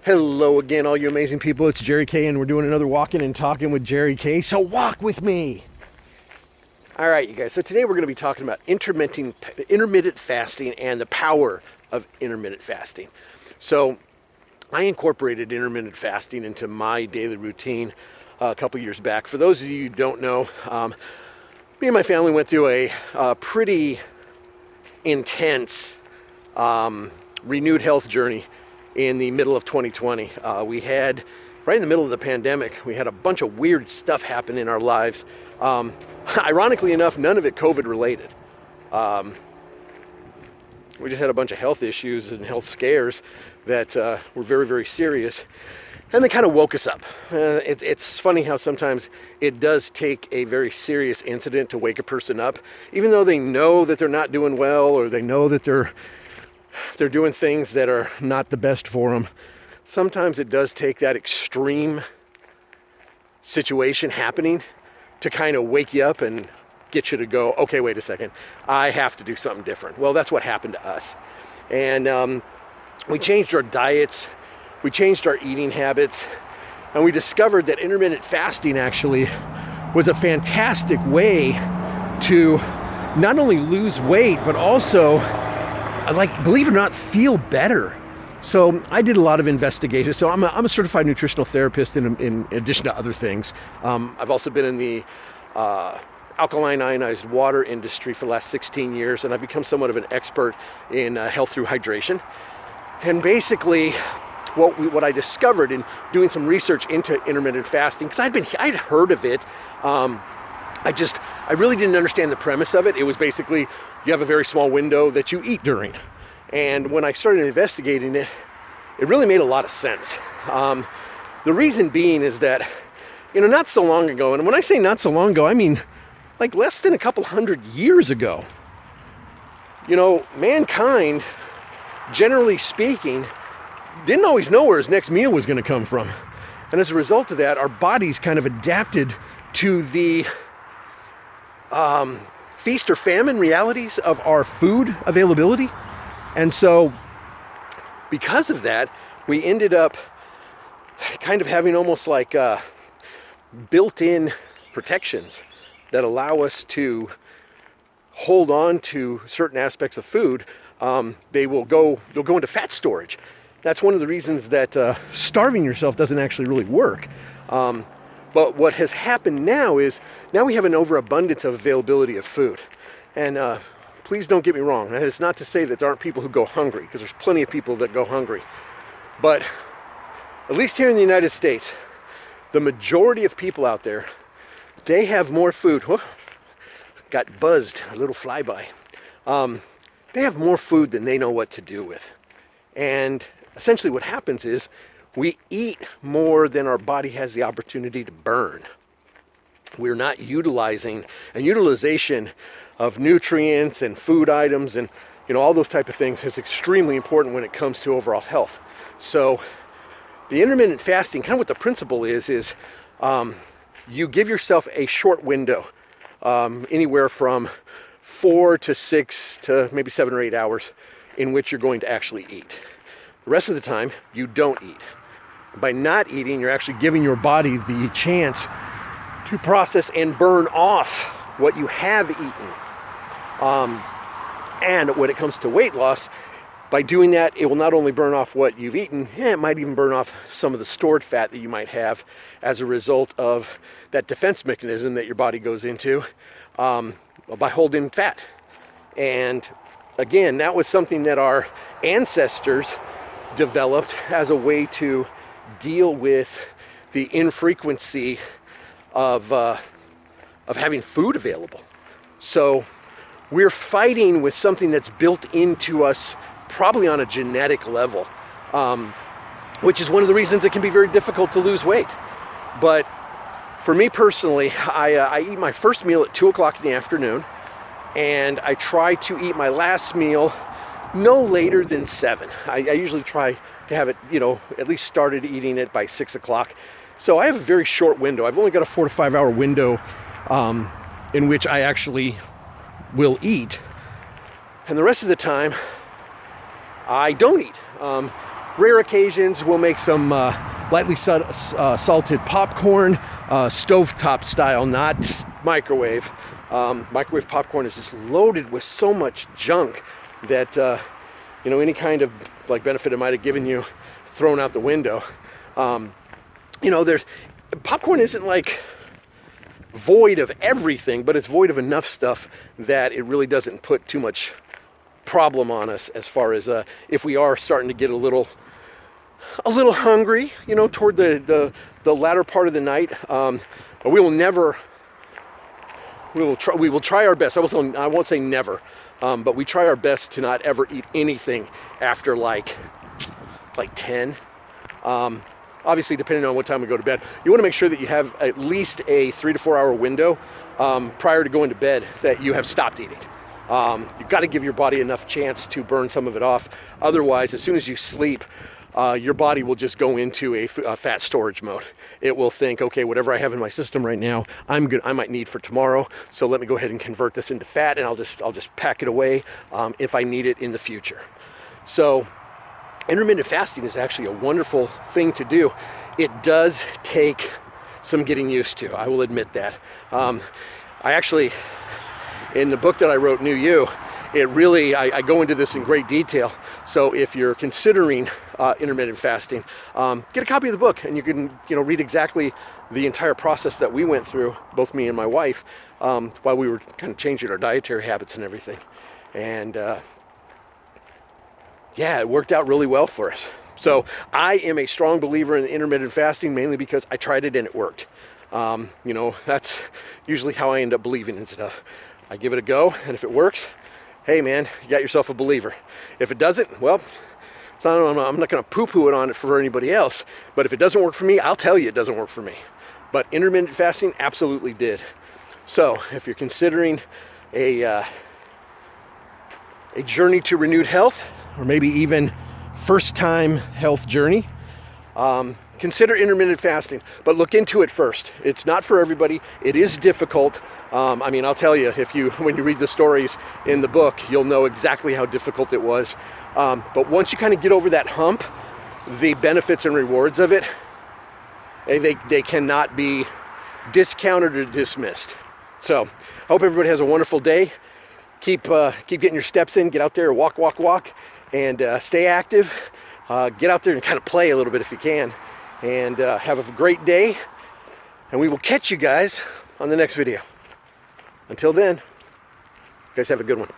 Hello again, all you amazing people. It's Jerry K, and we're doing another walking and talking with Jerry K. So walk with me. All right, you guys. So today we're going to be talking about intermittent fasting and the power of intermittent fasting. So I incorporated intermittent fasting into my daily routine a couple years back. For those of you who don't know, me and my family went through a pretty intense renewed health journey in the middle of 2020. We had, right in the middle of the pandemic, we had a bunch of weird stuff happen in our lives. Ironically enough, none of it COVID related. We just had a bunch of health issues and health scares that were very, very serious. And they kind of woke us up. It's funny how sometimes it does take a very serious incident to wake a person up, even though they know that they're not doing well, or they know that they're doing things that are not the best for them. Sometimes it does take that extreme situation happening to kind of wake you up and get you to go, okay, wait a second, I have to do something different. Well, that's what happened to us. And we changed our diets, we changed our eating habits, and we discovered that intermittent fasting actually was a fantastic way to not only lose weight, but also, believe it or not, feel better. So I did a lot of investigation. So I'm a certified nutritional therapist in addition to other things. I've also been in the alkaline ionized water industry for the last 16 years, and I've become somewhat of an expert in health through hydration. And basically, what I discovered in doing some research into intermittent fasting, because I'd heard of it, I really didn't understand the premise of it. It was basically, you have a very small window that you eat during. And when I started investigating it, it really made a lot of sense. The reason being is that, not so long ago, and when I say not so long ago, I mean like less than a couple hundred years ago, mankind, generally speaking, didn't always know where his next meal was going to come from. And as a result of that, our bodies kind of adapted to the feast or famine realities of our food availability. And so because of that, we ended up kind of having almost like built-in protections that allow us to hold on to certain aspects of food. They'll go into fat storage. That's one of the reasons that starving yourself doesn't actually really work. But what has happened now is, now we have an overabundance of availability of food. And please don't get me wrong, that is not to say that there aren't people who go hungry, because there's plenty of people that go hungry. But at least here in the United States, the majority of people out there, they have more food. Whoa, got buzzed, a little flyby. They have more food than they know what to do with. And essentially what happens is, we eat more than our body has the opportunity to burn. We're not utilizing, and utilization of nutrients and food items and all those type of things is extremely important when it comes to overall health. So the intermittent fasting, kind of what the principle is you give yourself a short window, anywhere from 4 to 6 to maybe 7 or 8 hours, in which you're going to actually eat. The rest of the time, you don't eat. By not eating, you're actually giving your body the chance to process and burn off what you have eaten. And when it comes to weight loss, by doing that, it will not only burn off what you've eaten, it might even burn off some of the stored fat that you might have as a result of that defense mechanism that your body goes into by holding fat. And again, that was something that our ancestors developed as a way to deal with the infrequency of having food available. So we're fighting with something that's built into us, probably on a genetic level, which is one of the reasons it can be very difficult to lose weight. But for me personally, I eat my first meal at 2 o'clock in the afternoon, and I try to eat my last meal no later than 7. I usually try to have it, at least started eating it by 6 o'clock. So I have a very short window. I've only got a 4 to 5 hour window in which I actually will eat. And the rest of the time, I don't eat. rare occasions, we'll make some lightly salted popcorn, stovetop style, not microwave. Microwave popcorn is just loaded with so much junk that any kind of like benefit it might have given you thrown out the window. There's popcorn isn't like void of everything, but it's void of enough stuff that it really doesn't put too much problem on us as far as if we are starting to get a little hungry, toward the latter part of the night. But we will try our best. I won't say never, but we try our best to not ever eat anything after like 10. Obviously, depending on what time we go to bed, you want to make sure that you have at least a 3 to 4 hour window prior to going to bed that you have stopped eating. You've got to give your body enough chance to burn some of it off. Otherwise, as soon as you sleep, your body will just go into a fat storage mode. It will think, okay, whatever I have in my system right now, I might need for tomorrow. So let me go ahead and convert this into fat, and I'll just pack it away if I need it in the future. So intermittent fasting is actually a wonderful thing to do. It does take some getting used to. I will admit that. I actually, in the book that I wrote, New You, I go into this in great detail. So if you're considering intermittent fasting, get a copy of the book, and you can read exactly the entire process that we went through, both me and my wife, while we were kind of changing our dietary habits and everything. And it worked out really well for us. So I am a strong believer in intermittent fasting, mainly because I tried it and it worked. That's usually how I end up believing in stuff. I give it a go, and if it works, hey man, you got yourself a believer. If it doesn't, well, I'm not going to poo-poo it on it for anybody else. But if it doesn't work for me, I'll tell you it doesn't work for me. But intermittent fasting absolutely did. So if you're considering a journey to renewed health, or maybe even first-time health journey, consider intermittent fasting, but look into it first. It's not for everybody. It is difficult. I'll tell you, when you read the stories in the book, you'll know exactly how difficult it was. But once you kind of get over that hump, the benefits and rewards of it, they cannot be discounted or dismissed. So I hope everybody has a wonderful day. Keep getting your steps in. Get out there, walk, and stay active. Get out there and kind of play a little bit if you can. And have a great day. And we will catch you guys on the next video. Until then, you guys have a good one.